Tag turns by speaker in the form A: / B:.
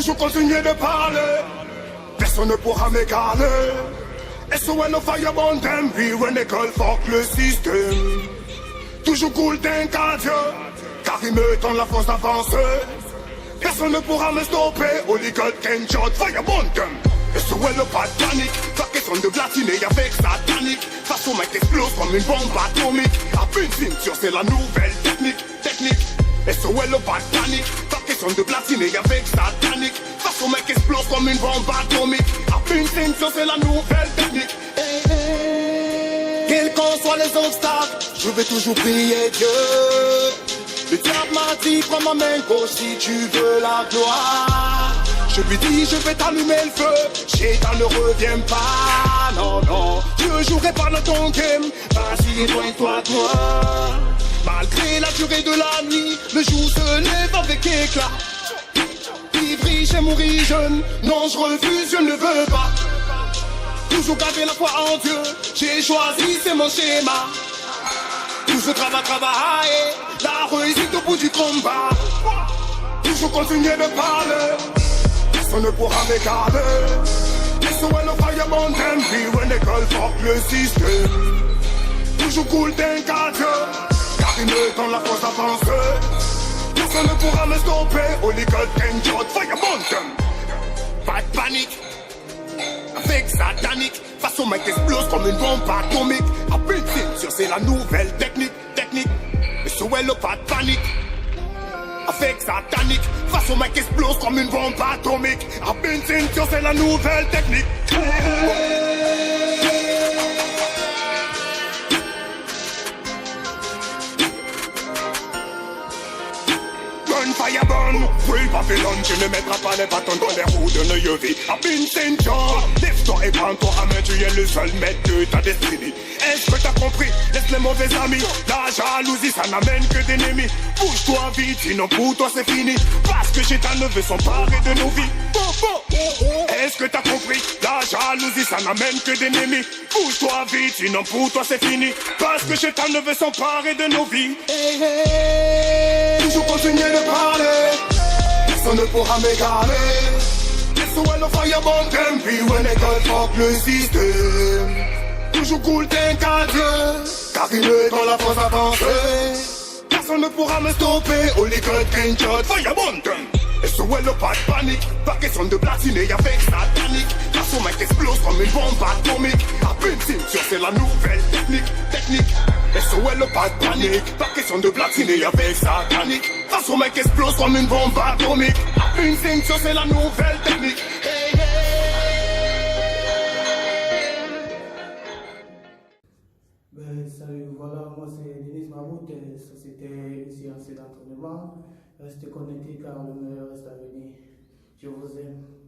A: Toujours continuer de parler, personne ne pourra m'égaler. SOS no fireball them, we run école fuck le système. Toujours cool d'un Dieu, car il me donne la force d'avancer. Personne ne pourra me stopper, Holy God can shot fireball them. SOS le pas de panique, pas question de blatiner avec satanique. Façon mec explose comme une bombe atomique. À une ceinture, c'est la nouvelle technique. SOS le pas de panique, pas question de blatiner avec satanique. Façon mec explose comme une bombe atomique. À une ceinture, c'est la nouvelle technique. Quels qu'en soient les obstacles, je vais toujours prier Dieu. Le diable m'a dit, prends ma main gauche si tu veux la gloire. Je lui dis, je vais t'allumer le feu. Shaitan ne revient pas, non, non. Je jouerai pas dans ton game. Vas-y, éloigne-toi de moi. Malgré la durée de la nuit, le jour se lève avec éclat. Vivre riche et mourir jeune, non, je refuse, je ne veux pas. Toujours garder la foi en Dieu, j'ai choisi, c'est mon schéma. Toujours travailler, la réussite au bout du combat. Toujours continuer de parler, personne ne pourra m'égarer. SOS no fireball them, we run école fuck le système. Toujours cool d'un Dieu, car il me donne la force d'avancer. Personne ne pourra me stopper, Holy God can shot fireball them. Pas de panique, avec satanique, façon mec explose comme une bombe atomique. À peine sûr c'est la nouvelle technique. SOS le pas de panique, avec satanique, façon mec explose comme une bombe atomique. À peine sûr c'est la nouvelle technique. Fireburn, brûle Babylone, tu ne mettras pas les bâtons dans les roues de Neuilly. Abin Saint-Jean, lève-toi et prends-toi à main, tu es le seul maître de ta destinée. Est-ce que t'as compris? Laisse les mauvais amis, la jalousie ça n'amène que d'ennemis. Bouge-toi vite, sinon pour toi c'est fini. Parce que Shaitan ne veut s'emparer de nos vies. Est-ce que t'as compris? La jalousie ça n'amène que d'ennemis. Bouge-toi vite, sinon pour toi c'est fini. Parce que Shaitan ne veut s'emparer de nos vies. Toujours continuer de parler, personne ne pourra m'égarer. SOS no fireball them, we run école fuck le système. Toujours cool d'un Dieu, car il me donne la force d'avancer. Personne ne pourra me stopper, Holy God can shot fireball them. SOS le pas de panique, pas question de blatiner avec satanique. Façon mec explose comme une bombe atomique. À peine ceinture, c'est la nouvelle technique. SOS le pas de panique, pas question de blatiner avec satanique. Façon mec explose comme une bombe atomique. À une ceinture, c'est la nouvelle technique.
B: Salut, voilà, moi c'est Denis Mamout, société une séance d'entraînement. Restez connectés car le meilleur reste à venir. Je vous aime.